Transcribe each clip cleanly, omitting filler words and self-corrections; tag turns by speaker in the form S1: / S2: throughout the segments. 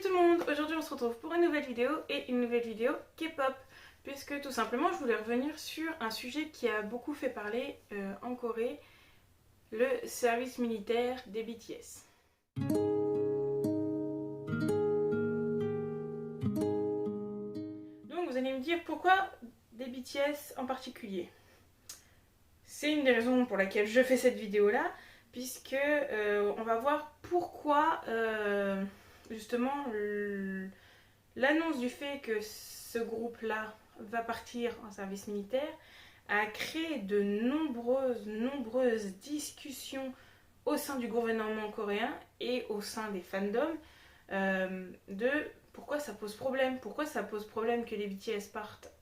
S1: tout le monde, aujourd'hui on se retrouve pour une nouvelle vidéo et une nouvelle vidéo K-pop puisque tout simplement je voulais revenir sur un sujet qui a beaucoup fait parler en Corée, le service militaire des BTS. Donc vous allez me dire pourquoi des BTS en particulier. C'est une des raisons pour laquelle je fais cette vidéo là, puisque on va voir pourquoi justement l'annonce du fait que ce groupe-là va partir en service militaire a créé de nombreuses discussions au sein du gouvernement coréen et au sein des fandoms de pourquoi ça pose problème. Pourquoi ça pose problème que les BTS partent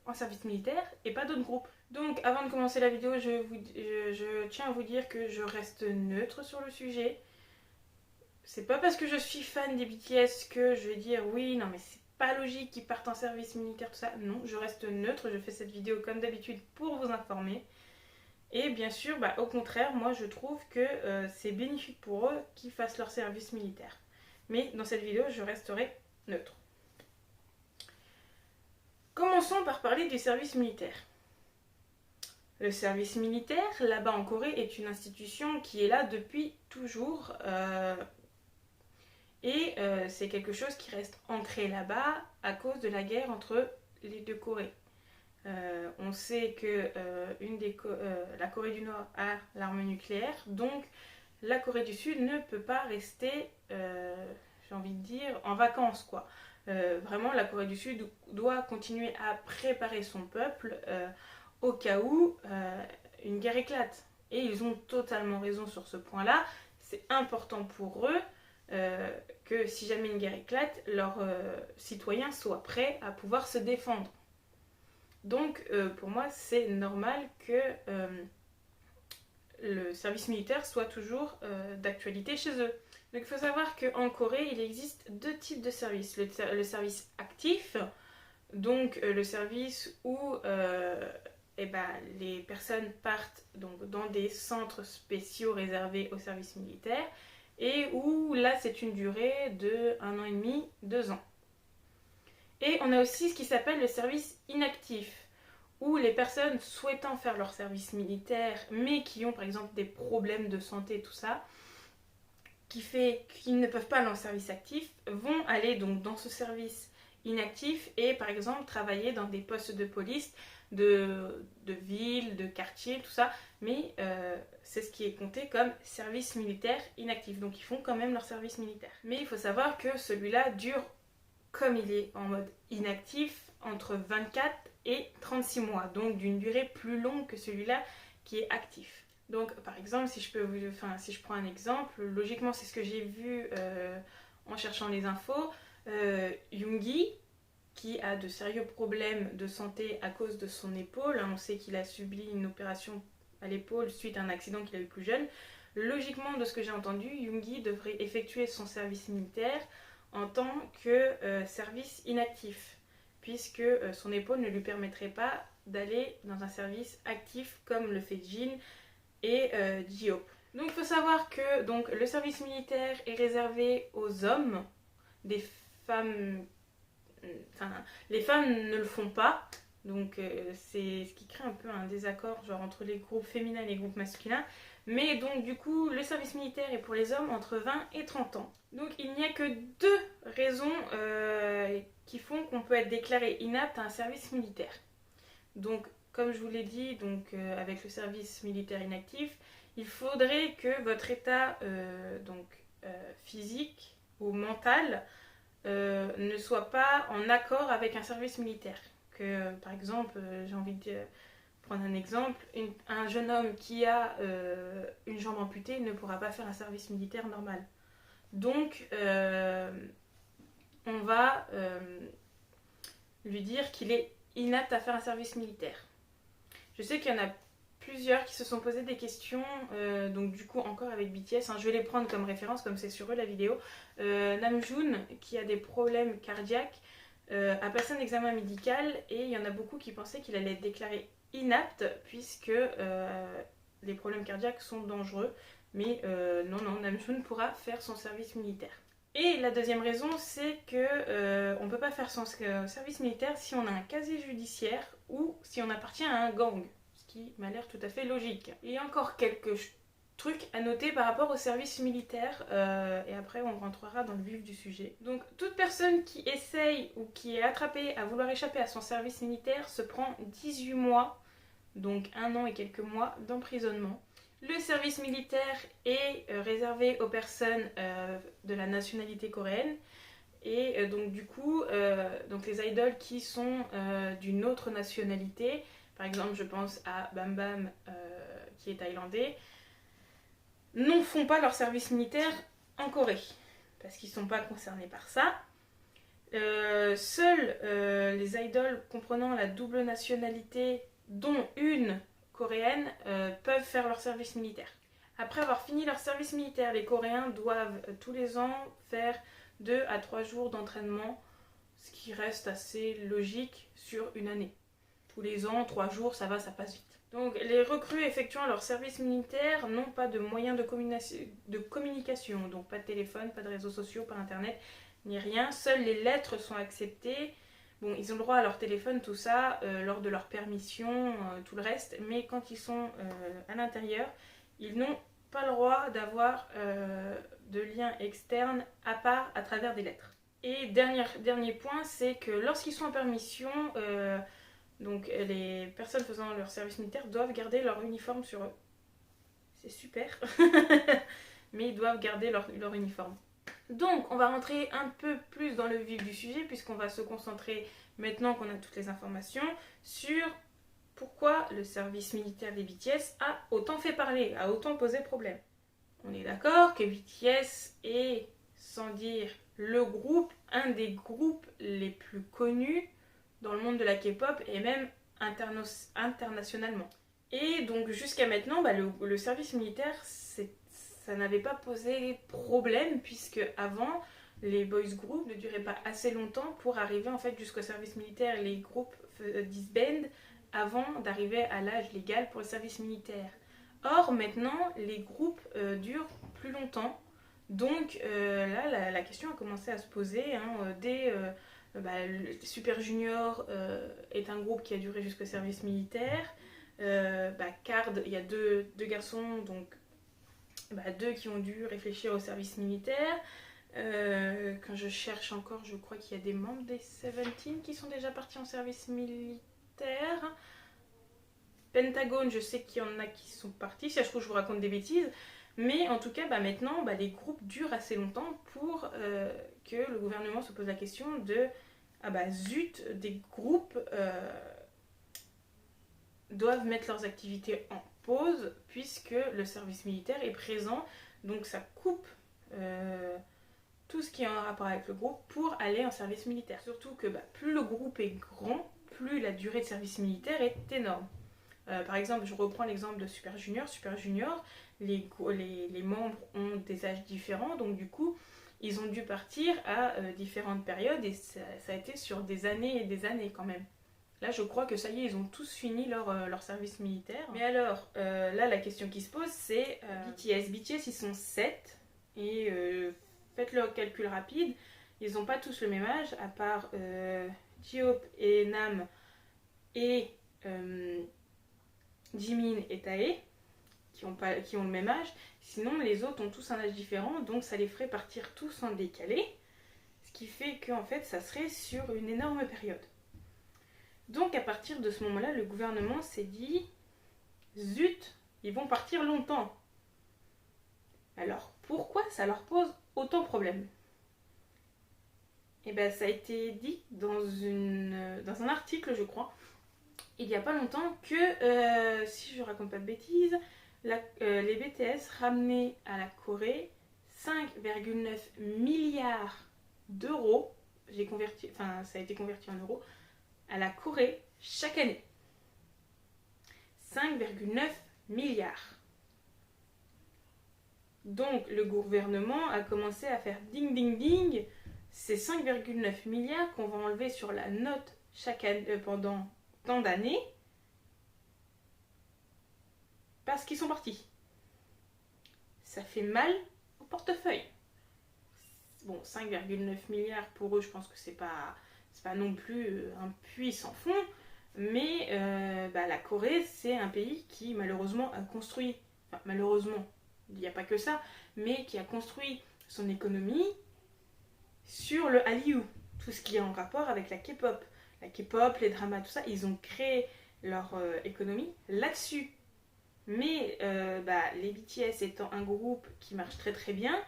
S1: en service militaire et pas d'autres groupes. Donc avant de commencer la vidéo, je tiens à vous dire que je reste neutre sur le sujet. C'est pas parce que je suis fan des BTS que je vais dire oui, non mais c'est pas logique qu'ils partent en service militaire, tout ça. Non, je reste neutre, je fais cette vidéo comme d'habitude pour vous informer. Et bien sûr, au contraire, moi je trouve que c'est bénéfique pour eux qu'ils fassent leur service militaire. Mais dans cette vidéo, je resterai neutre. Commençons par parler du service militaire. Le service militaire, là-bas en Corée, est une institution qui est là depuis toujours. Et c'est quelque chose qui reste ancré là-bas à cause de la guerre entre les deux Corées. On sait que la Corée du Nord a l'arme nucléaire, donc la Corée du Sud ne peut pas rester, j'ai envie de dire, en vacances, quoi. Vraiment, la Corée du Sud doit continuer à préparer son peuple au cas où une guerre éclate. Et ils ont totalement raison sur ce point-là. C'est important pour eux que si jamais une guerre éclate, leurs citoyens soient prêts à pouvoir se défendre. Donc pour moi c'est normal que le service militaire soit toujours d'actualité chez eux. Donc il faut savoir qu'en Corée il existe deux types de services. Le service actif, donc le service où les personnes partent donc, dans des centres spéciaux réservés au service militaire et où là c'est une durée de 1 an et demi, 2 ans. Et on a aussi ce qui s'appelle le service inactif, où les personnes souhaitant faire leur service militaire, mais qui ont par exemple des problèmes de santé, tout ça, qui fait qu'ils ne peuvent pas aller en service actif, vont aller donc dans ce service inactif et par exemple travailler dans des postes de police, de ville, de quartier, tout ça, mais c'est ce qui est compté comme service militaire inactif, donc ils font quand même leur service militaire. Mais il faut savoir que celui-là dure, comme il est en mode inactif, entre 24 et 36 mois, donc d'une durée plus longue que celui-là qui est actif. Donc par exemple, si je prends un exemple, logiquement c'est ce que j'ai vu en cherchant les infos, Yoongi, qui a de sérieux problèmes de santé à cause de son épaule. On sait qu'il a subi une opération à l'épaule suite à un accident qu'il a eu plus jeune. Logiquement, de ce que j'ai entendu, Yoongi devrait effectuer son service militaire en tant que service inactif, puisque son épaule ne lui permettrait pas d'aller dans un service actif comme le fait Jin et Ji-hope. Donc il faut savoir que donc, le service militaire est réservé aux hommes, des femmes... les femmes ne le font pas, donc c'est ce qui crée un peu un désaccord entre les groupes féminins et les groupes masculins. Mais donc du coup, le service militaire est pour les hommes entre 20 et 30 ans. Donc il n'y a que deux raisons qui font qu'on peut être déclaré inapte à un service militaire. Donc comme je vous l'ai dit, avec le service militaire inactif, il faudrait que votre état physique ou mental ne soit pas en accord avec un service militaire. Par exemple, j'ai envie de prendre un exemple, un jeune homme qui a une jambe amputée ne pourra pas faire un service militaire normal. Donc, on va lui dire qu'il est inapte à faire un service militaire. Je sais qu'il y en a plusieurs qui se sont posé des questions, donc du coup encore avec BTS, je vais les prendre comme référence comme c'est sur eux la vidéo. Namjoon, qui a des problèmes cardiaques, a passé un examen médical et il y en a beaucoup qui pensaient qu'il allait être déclaré inapte puisque les problèmes cardiaques sont dangereux. Mais non, Namjoon pourra faire son service militaire. Et la deuxième raison, c'est que on ne peut pas faire son service militaire si on a un casier judiciaire ou si on appartient à un gang, ce qui m'a l'air tout à fait logique. Il y a encore quelques trucs à noter par rapport au service militaire, et après on rentrera dans le vif du sujet. Donc toute personne qui essaye ou qui est attrapée à vouloir échapper à son service militaire se prend 18 mois, donc 1 an et quelques mois d'emprisonnement. Le service militaire est réservé aux personnes de la nationalité coréenne et donc du coup donc les idoles qui sont d'une autre nationalité, par exemple je pense à Bam Bam qui est thaïlandais, ne font pas leur service militaire en Corée parce qu'ils ne sont pas concernés par ça. Seuls les idoles comprenant la double nationalité, dont une coréenne, peuvent faire leur service militaire. Après avoir fini leur service militaire, les Coréens doivent tous les ans faire 2 à 3 jours d'entraînement, ce qui reste assez logique sur une année. Tous les ans, 3 jours, ça va, ça passe vite. Donc les recrues effectuant leur service militaire n'ont pas de moyens de communication, donc pas de téléphone, pas de réseaux sociaux, pas internet, ni rien. Seules les lettres sont acceptées. Bon, ils ont le droit à leur téléphone, tout ça, lors de leur permission, tout le reste, mais quand ils sont à l'intérieur, ils n'ont pas le droit d'avoir de lien externe à part à travers des lettres. Et dernier point, c'est que lorsqu'ils sont en permission, donc les personnes faisant leur service militaire doivent garder leur uniforme sur eux. C'est super, mais ils doivent garder leur uniforme. Donc on va rentrer un peu plus dans le vif du sujet puisqu'on va se concentrer, maintenant qu'on a toutes les informations, sur pourquoi le service militaire des BTS a autant fait parler, a autant posé problème. On est d'accord que BTS est, sans dire le groupe, un des groupes les plus connus dans le monde de la K-pop et même internationalement. Et donc jusqu'à maintenant, le service militaire, ça n'avait pas posé problème puisque avant, les boys groups ne duraient pas assez longtemps pour arriver en fait jusqu'au service militaire. Les groupes disbandent avant d'arriver à l'âge légal pour le service militaire. Or maintenant, les groupes durent plus longtemps. Donc là, la question a commencé à se poser dès Super Junior est un groupe qui a duré jusqu'au service militaire. Card, il y a deux garçons, donc 2 qui ont dû réfléchir au service militaire. Quand je cherche encore, je crois qu'il y a des membres des Seventeen qui sont déjà partis en service militaire. Pentagone, je sais qu'il y en a qui sont partis, si ça se trouve je vous raconte des bêtises. Mais en tout cas, maintenant, les groupes durent assez longtemps pour que le gouvernement se pose la question de zut, des groupes doivent mettre leurs activités en pause puisque le service militaire est présent. Donc ça coupe tout ce qui est en rapport avec le groupe pour aller en service militaire. Surtout que plus le groupe est grand, plus la durée de service militaire est énorme. Par exemple, je reprends l'exemple de Super Junior. Super Junior, les membres ont des âges différents, donc du coup, ils ont dû partir à différentes périodes et ça a été sur des années et des années quand même. Là, je crois que ça y est, ils ont tous fini leur service militaire. Mais alors, là, la question qui se pose, c'est BTS. BTS, ils sont 7 et faites le calcul rapide, ils n'ont pas tous le même âge, à part J-Hope et Nam et Jimin et Tae, qui ont le même âge. Sinon, les autres ont tous un âge différent, donc ça les ferait partir tous en décalé, ce qui fait qu'en fait, ça serait sur une énorme période. Donc, à partir de ce moment-là, le gouvernement s'est dit « Zut, ils vont partir longtemps !» Alors, pourquoi ça leur pose autant de problèmes ? Ça a été dit dans un article, je crois, il n'y a pas longtemps, que, si je raconte pas de bêtises, les BTS ramenaient à la Corée 5,9 milliards d'euros, ça a été converti en euros, à la Corée chaque année. 5,9 milliards. Donc le gouvernement a commencé à faire ding ding ding, ces 5,9 milliards qu'on va enlever sur la note chaque année, pendant tant d'années, parce qu'ils sont partis. Ça fait mal au portefeuille. bon, 5,9 milliards pour eux, je pense que c'est pas non plus un puits sans fond, mais la Corée, c'est un pays qui malheureusement a construit, enfin malheureusement, il n'y a pas que ça, mais qui a construit son économie sur le Hallyu, tout ce qui est en rapport avec la K-pop. La K-pop, les dramas, tout ça, ils ont créé leur économie là-dessus. Mais les BTS étant un groupe qui marche très très bien,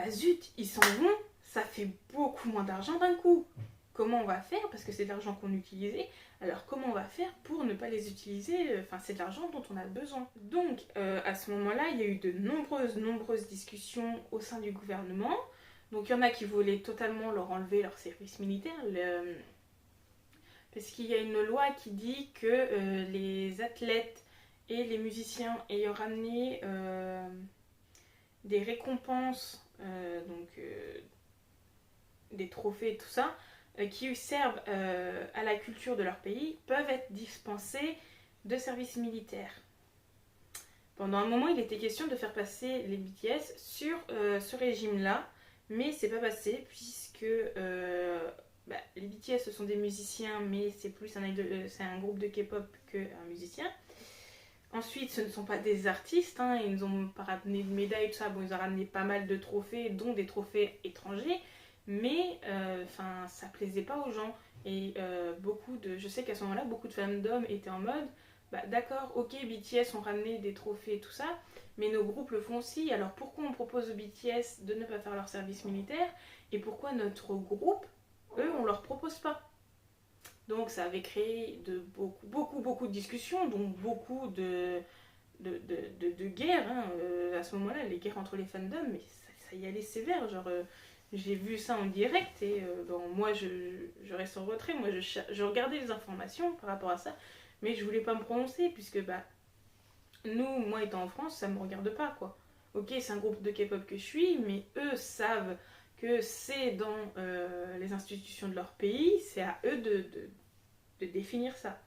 S1: zut, ils s'en vont, ça fait beaucoup moins d'argent d'un coup. Comment on va faire? Parce que c'est de l'argent qu'on utilisait. Alors comment on va faire pour ne pas les utiliser? Enfin, c'est de l'argent dont on a besoin. Donc à ce moment-là, il y a eu de nombreuses discussions au sein du gouvernement. Donc il y en a qui voulaient totalement leur enlever leur service militaire. Parce qu'il y a une loi qui dit que les athlètes et les musiciens ayant ramené des récompenses, des trophées et tout ça, qui servent à la culture de leur pays, peuvent être dispensés de service militaire. Pendant un moment, il était question de faire passer les BTS sur ce régime-là, mais c'est pas passé puisque les BTS ce sont des musiciens, mais c'est plus c'est un groupe de K-pop qu'un musicien. Ensuite, ce ne sont pas des artistes, hein, ils n'ont pas ramené de médailles, tout ça. Bon, ils ont ramené pas mal de trophées, dont des trophées étrangers, mais ça plaisait pas aux gens. Et je sais qu'à ce moment-là, beaucoup de fandoms étaient en mode, d'accord, ok, BTS ont ramené des trophées et tout ça, mais nos groupes le font aussi, alors pourquoi on propose aux BTS de ne pas faire leur service militaire, et pourquoi notre groupe, eux, on leur propose pas? Donc ça avait créé beaucoup de discussions, donc beaucoup de guerres. Hein. À ce moment-là, les guerres entre les fandoms, mais ça y allait sévère. Genre, j'ai vu ça en direct et moi je reste en retrait. Moi je regardais les informations par rapport à ça, mais je voulais pas me prononcer puisque moi étant en France, ça me regarde pas quoi. Ok, c'est un groupe de K-pop que je suis, mais eux savent que c'est dans les institutions de leur pays, c'est à eux de définir ça.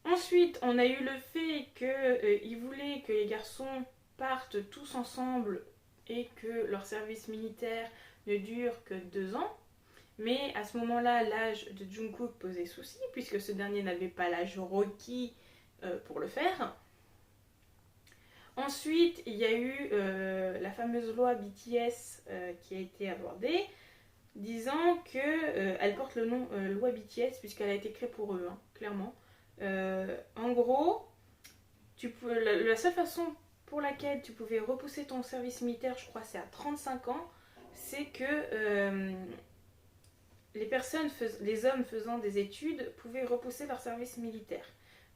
S1: Ensuite, on a eu le fait qu'ils voulaient que les garçons partent tous ensemble et que leur service militaire ne dure que 2 ans. Mais à ce moment-là, l'âge de Jungkook posait souci, puisque ce dernier n'avait pas l'âge requis pour le faire. Ensuite, il y a eu la fameuse loi BTS qui a été abordée, disant qu'elle porte le nom loi BTS, puisqu'elle a été créée pour eux, hein, clairement. En gros, la seule façon pour laquelle tu pouvais repousser ton service militaire, je crois c'est à 35 ans, c'est que les hommes faisant des études pouvaient repousser leur service militaire.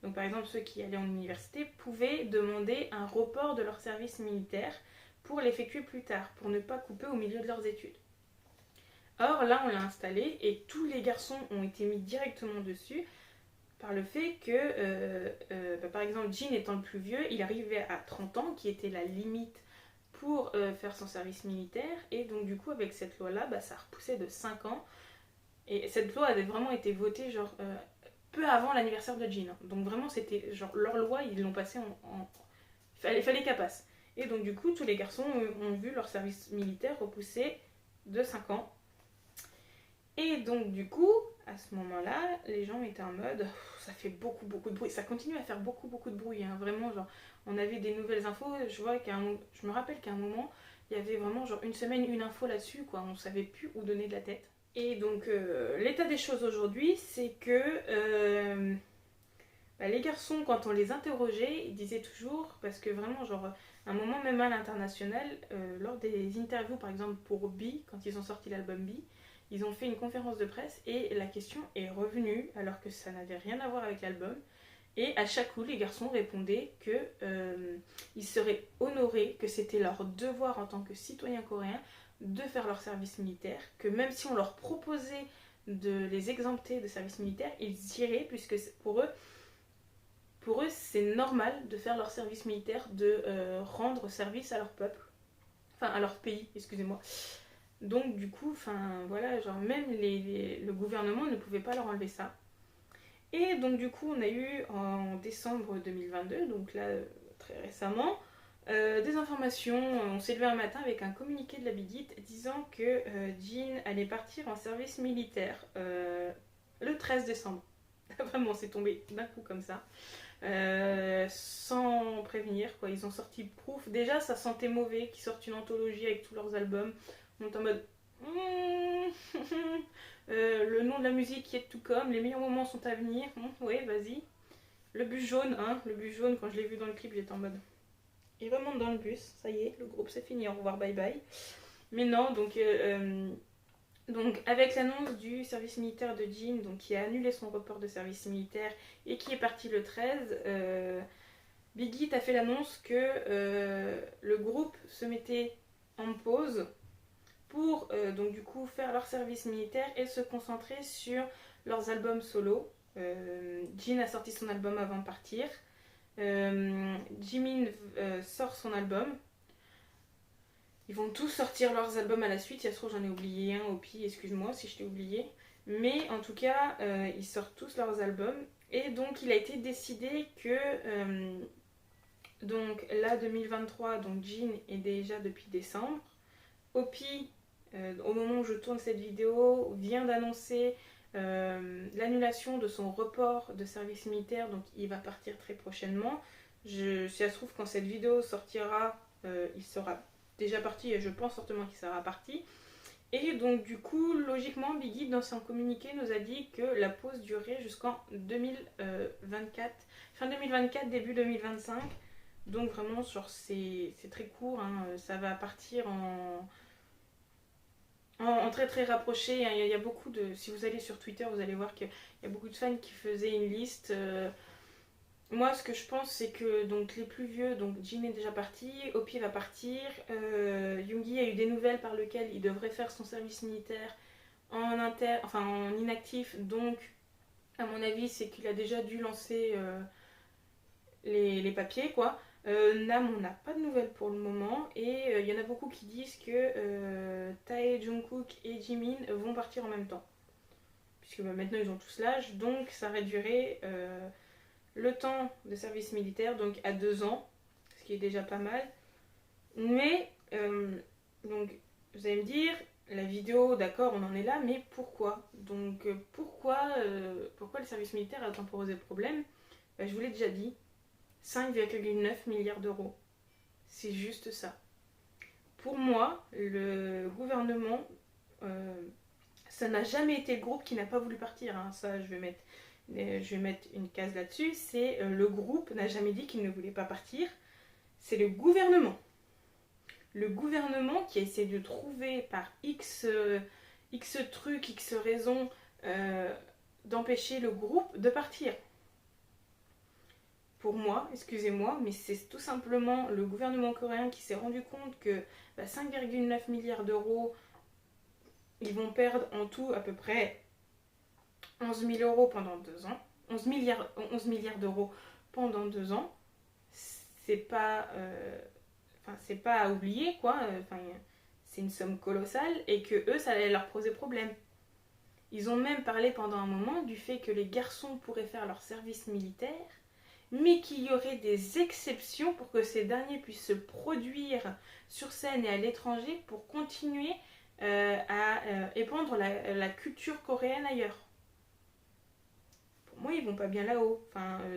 S1: Donc par exemple, ceux qui allaient en université pouvaient demander un report de leur service militaire pour l'effectuer plus tard, pour ne pas couper au milieu de leurs études. Or là, on l'a installé et tous les garçons ont été mis directement dessus par le fait que, par exemple, Jin étant le plus vieux, il arrivait à 30 ans, qui était la limite pour faire son service militaire, et donc du coup, avec cette loi-là, ça repoussait de 5 ans, et cette loi avait vraiment été votée genre peu avant l'anniversaire de Jin. Donc vraiment, c'était genre leur loi, ils l'ont passée fallait qu'elle passe. Et donc du coup, tous les garçons ont vu leur service militaire repoussé de 5 ans. Et donc du coup, à ce moment-là, les gens étaient en mode ça fait beaucoup de bruit. Ça continue à faire beaucoup de bruit, hein. Vraiment, genre, on avait des nouvelles infos. Je me rappelle qu'à un moment, il y avait vraiment genre une semaine, une info là-dessus, quoi. On savait plus où donner de la tête. Et donc, l'état des choses aujourd'hui, c'est que les garçons, quand on les interrogeait, ils disaient toujours, parce que vraiment, genre, à un moment même à l'international, lors des interviews, par exemple pour B, quand ils ont sorti l'album B, ils ont fait une conférence de presse et la question est revenue alors que ça n'avait rien à voir avec l'album. Et à chaque coup, les garçons répondaient qu'ils seraient honorés, que c'était leur devoir en tant que citoyens coréens de faire leur service militaire, que même si on leur proposait de les exempter de service militaire, ils iraient puisque pour eux c'est normal de faire leur service militaire, de rendre service à leur peuple, enfin à leur pays, excusez-moi. Donc du coup, voilà, genre même le gouvernement ne pouvait pas leur enlever ça. Et donc du coup, on a eu en décembre 2022, donc là très récemment, Des informations, on s'est levé un matin avec un communiqué de la Big Hit disant que Jin allait partir en service militaire le 13 décembre. Vraiment, c'est tombé d'un coup comme ça. Sans prévenir, quoi. Ils ont sorti Proof. Déjà, ça sentait mauvais qu'ils sortent une anthologie avec tous leurs albums. On est en mode. Le nom de la musique qui est tout comme, les meilleurs moments sont à venir. Ouais, vas-y. Le bus jaune, hein. Le bus jaune, quand je l'ai vu dans le clip, j'étais en mode. Il remonte dans le bus, ça y est, le groupe c'est fini, au revoir, bye bye. Mais non, donc avec l'annonce du service militaire de Jin, donc qui a annulé son report de service militaire et qui est parti le 13, Big Hit a fait l'annonce que le groupe se mettait en pause pour donc du coup faire leur service militaire et se concentrer sur leurs albums solo. Jin a sorti son album avant de partir. Jimin sort son album. Ils vont tous sortir leurs albums à la suite. Si ça se trouve, j'en ai oublié un au pire, excuse-moi si je t'ai oublié. Mais en tout cas, ils sortent tous leurs albums. Et donc, il a été décidé que donc là, 2023, donc Jin est déjà depuis décembre. Opi, au moment où je tourne cette vidéo, vient d'annoncer l'annulation de son report de service militaire, donc il va partir très prochainement. Si ça se trouve, quand cette vidéo sortira, il sera déjà parti et je pense fortement qu'il sera parti. Et donc du coup, logiquement, Big Hit dans son communiqué nous a dit que la pause durait jusqu'en 2024, fin 2024, début 2025. Donc vraiment, genre, c'est très court, hein. Ça va partir en très très rapproché. Il y a beaucoup de. Si vous allez sur Twitter, vous allez voir qu'il y a beaucoup de fans qui faisaient une liste. Moi, ce que je pense, c'est que donc les plus vieux, donc Jin est déjà parti, Opi va partir, Yoongi a eu des nouvelles par lesquelles il devrait faire son service militaire en inactif. Donc, à mon avis, c'est qu'il a déjà dû lancer les papiers, quoi. Nam, on n'a pas de nouvelles pour le moment et il y en a beaucoup qui disent que Tae, Jungkook et Jimin vont partir en même temps. Puisque maintenant ils ont tous l'âge, donc ça réduirait le temps de service militaire donc à 2 ans, ce qui est déjà pas mal. Mais, donc vous allez me dire, la vidéo, d'accord, on en est là, mais pourquoi? Donc pourquoi le service militaire a autant posé problème? Je vous l'ai déjà dit. 5,9 milliards d'euros. C'est juste ça. Pour moi, le gouvernement, ça n'a jamais été le groupe qui n'a pas voulu partir. Hein. Ça, je vais mettre une case là-dessus. C'est le groupe n'a jamais dit qu'il ne voulait pas partir. C'est le gouvernement. Le gouvernement qui a essayé de trouver par X trucs, X raisons d'empêcher le groupe de partir. Pour moi, excusez-moi, mais c'est tout simplement le gouvernement coréen qui s'est rendu compte que 5,9 milliards d'euros, ils vont perdre en tout à peu près 11 000 euros pendant 2 ans. 11 milliards d'euros pendant 2 ans. C'est pas à oublier, quoi. C'est une somme colossale et que eux, ça allait leur poser problème. Ils ont même parlé pendant un moment du fait que les garçons pourraient faire leur service militaire, mais qu'il y aurait des exceptions pour que ces derniers puissent se produire sur scène et à l'étranger pour continuer à épandre la culture coréenne ailleurs. Pour moi, ils vont pas bien là-haut.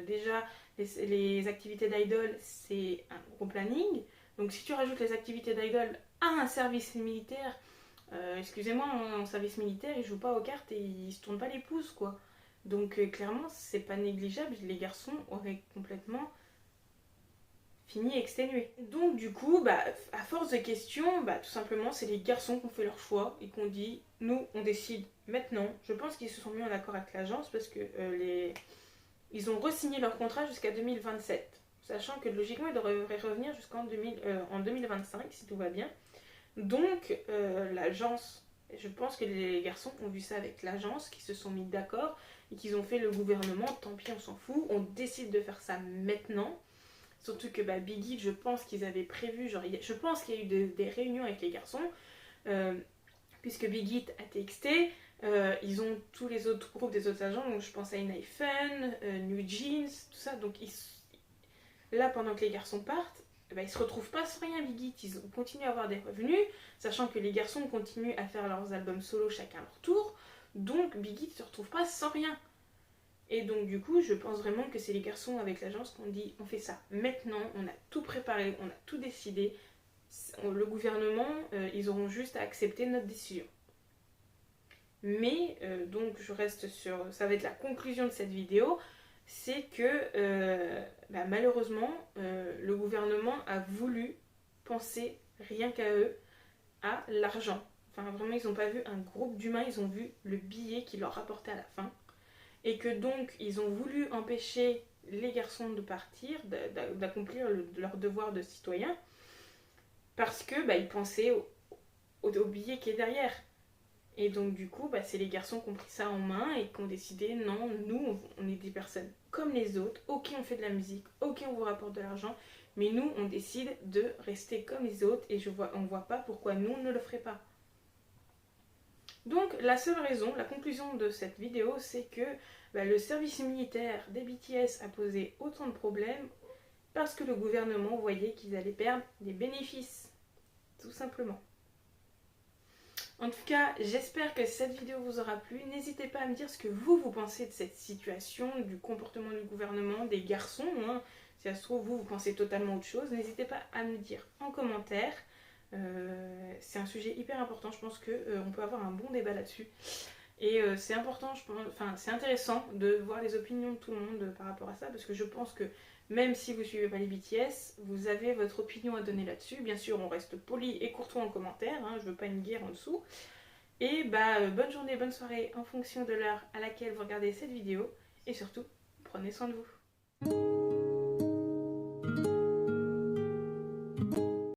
S1: Déjà, les activités d'idol, c'est un gros planning. Donc si tu rajoutes les activités d'idol à un service militaire, excusez-moi, en service militaire, ils jouent pas aux cartes et ils se tournent pas les pouces, quoi. Donc clairement, c'est pas négligeable, les garçons auraient complètement fini exténués. Donc du coup, à force de questions, tout simplement, c'est les garçons qui ont fait leur choix et qui ont dit, nous, on décide maintenant. Je pense qu'ils se sont mis en accord avec l'agence parce que ils ont re-signé leur contrat jusqu'à 2027. Sachant que logiquement, ils devraient revenir jusqu'en 2025, si tout va bien. Donc l'agence, je pense que les garçons ont vu ça avec l'agence, qui se sont mis d'accord et qu'ils ont fait le gouvernement, tant pis on s'en fout, on décide de faire ça maintenant. Surtout que Big Hit, je pense qu'ils avaient prévu, je pense qu'il y a eu des réunions avec les garçons, puisque Big Hit a TXT, ils ont tous les autres groupes des autres agents, donc je pense à Fun, New Jeans, tout ça, donc là pendant que les garçons partent, eh ben, ils se retrouvent pas sans rien, Big Hit. Ils continuent à avoir des revenus, sachant que les garçons continuent à faire leurs albums solo chacun à leur tour. Donc Big Hit se retrouve pas sans rien. Et donc du coup, je pense vraiment que c'est les garçons avec l'agence qui ont dit on fait ça. Maintenant, on a tout préparé, on a tout décidé. Le gouvernement, ils auront juste à accepter notre décision. Mais, donc je reste sur... Ça va être la conclusion de cette vidéo. C'est que malheureusement, le gouvernement a voulu penser rien qu'à eux, à l'argent. Enfin vraiment, ils n'ont pas vu un groupe d'humains, ils ont vu le billet qui leur rapportait à la fin. Et que donc, ils ont voulu empêcher les garçons de partir, d'accomplir leur devoir de citoyen, parce que ils pensaient au billet qui est derrière. Et donc du coup, c'est les garçons qui ont pris ça en main et qui ont décidé, non, nous, on est des personnes comme les autres, ok, on fait de la musique, ok, on vous rapporte de l'argent, mais nous, on décide de rester comme les autres et on ne voit pas pourquoi nous, on ne le ferait pas. Donc la seule raison, la conclusion de cette vidéo, c'est que le service militaire des BTS a posé autant de problèmes parce que le gouvernement voyait qu'ils allaient perdre des bénéfices, tout simplement. En tout cas, j'espère que cette vidéo vous aura plu. N'hésitez pas à me dire ce que vous pensez de cette situation, du comportement du gouvernement, des garçons. Si ça se trouve, vous pensez totalement autre chose. N'hésitez pas à me dire en commentaire. C'est un sujet hyper important. Je pense qu'on peut avoir un bon débat là-dessus. Et c'est important, c'est intéressant de voir les opinions de tout le monde par rapport à ça. Parce que je pense que même si vous ne suivez pas les BTS, vous avez votre opinion à donner là-dessus. Bien sûr, on reste poli et courtois en commentaire, je veux pas une guerre en dessous. Et bonne journée, bonne soirée en fonction de l'heure à laquelle vous regardez cette vidéo. Et surtout, prenez soin de vous.